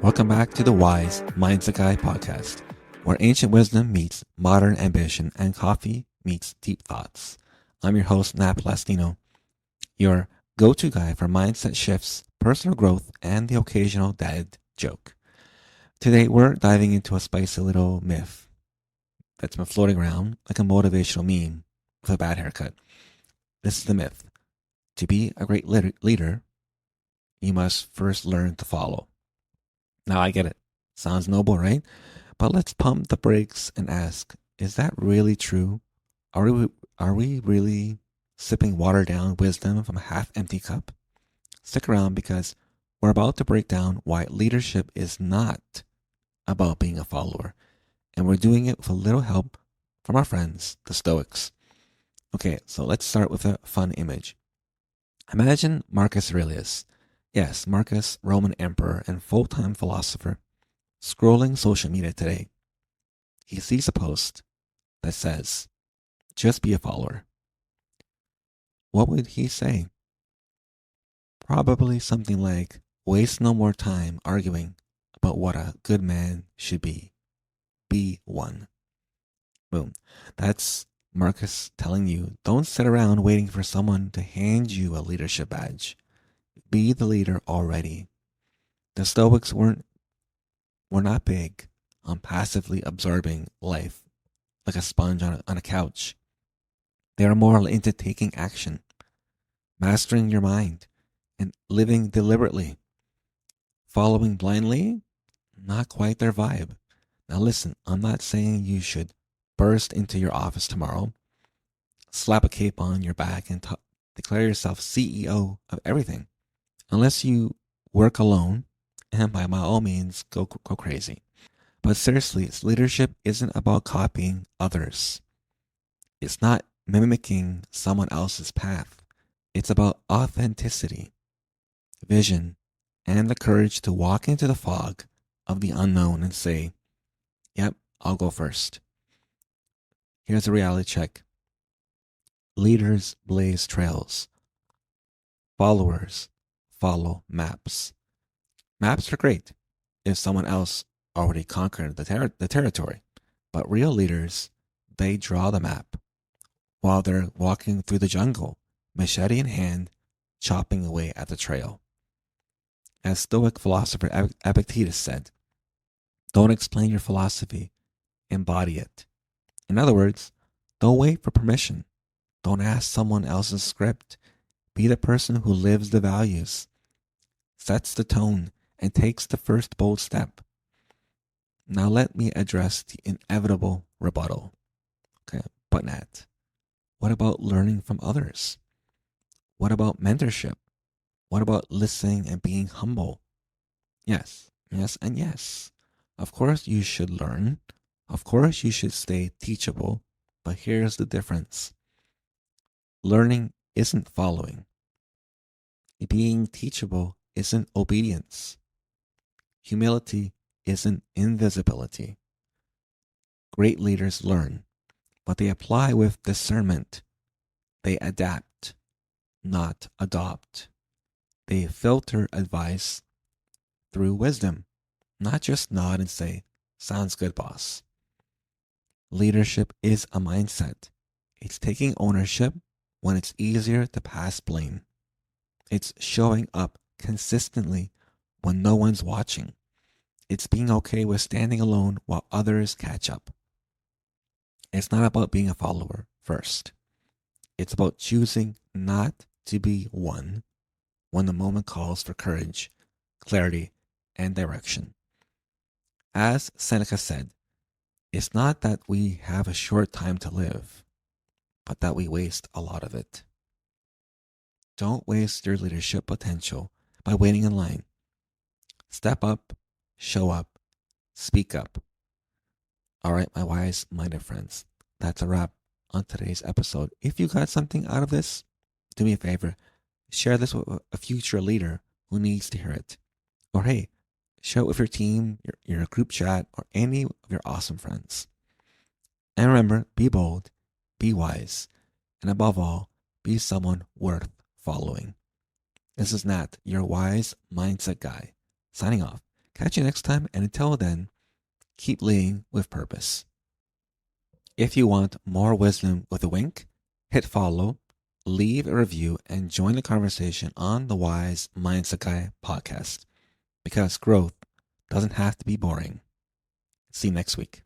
Welcome back to the Wise Mindset Guy podcast, where ancient wisdom meets modern ambition and coffee meets deep thoughts. I'm your host, Nat Plastino, your go-to guy for mindset shifts, personal growth, and the occasional dad joke. Today, we're diving into a spicy little myth that's been floating around like a motivational meme with a bad haircut. This is the myth. To be a great leader, you must first learn to follow. Now I get it. Sounds noble, right? But let's pump the brakes and ask, is that really true? Are we really sipping watered down wisdom from a half-empty cup? Stick around because we're about to break down why leadership is not about being a follower. And we're doing it with a little help from our friends, the Stoics. Okay, so let's start with a fun image. Imagine Marcus Aurelius. Yes, Marcus, Roman emperor and full-time philosopher, scrolling social media today. He sees a post that says, just be a follower. What would he say? Probably something like, waste no more time arguing about what a good man should be. Be one. Boom. That's Marcus telling you, don't sit around waiting for someone to hand you a leadership badge. Be the leader already. The Stoics were not big on passively absorbing life like a sponge on a couch. They are more into taking action, mastering your mind, and living deliberately. Following blindly, not quite their vibe. Now listen, I'm not saying you should burst into your office tomorrow, slap a cape on your back, and declare yourself CEO of everything. Unless you work alone, and by all means, go crazy. But seriously, leadership isn't about copying others. It's not mimicking someone else's path. It's about authenticity, vision, and the courage to walk into the fog of the unknown and say, yep, I'll go first. Here's a reality check. Leaders blaze trails. Followers follow maps. Maps are great if someone else already conquered the territory, but real leaders, they draw the map while they're walking through the jungle, machete in hand, chopping away at the trail. As Stoic philosopher Epictetus said, don't explain your philosophy, embody it. In other words, don't wait for permission. Don't ask someone else's script. Be the person who lives the values, sets the tone, and takes the first bold step. Now let me address the inevitable rebuttal. Okay, but Nat, what about learning from others? What about mentorship? What about listening and being humble? Yes, and yes. Of course you should learn. Of course you should stay teachable. But here's the difference. Learning isn't following. Being teachable isn't obedience. Humility isn't invisibility. Great leaders learn, but they apply with discernment. They adapt, not adopt. They filter advice through wisdom, not just nod and say, sounds good, boss. Leadership is a mindset. It's taking ownership when it's easier to pass blame. It's showing up consistently when no one's watching. It's being okay with standing alone while others catch up. It's not about being a follower first. It's about choosing not to be one when the moment calls for courage, clarity, and direction. As Seneca said, it's not that we have a short time to live, but that we waste a lot of it. Don't waste your leadership potential by waiting in line. Step up, show up, speak up. All right, my wise-minded friends, that's a wrap on today's episode. If you got something out of this, do me a favor, share this with a future leader who needs to hear it. Or hey, share it with your team, your group chat, or any of your awesome friends. And remember, be bold, be wise, and above all, be someone worth following. This is Nat, your wise mindset guy, signing off. Catch you next time, and until then, keep leading with purpose. If you want more wisdom with a wink, hit follow, leave a review, and join the conversation on the Wise Mindset Guy podcast. Because growth doesn't have to be boring. See you next week.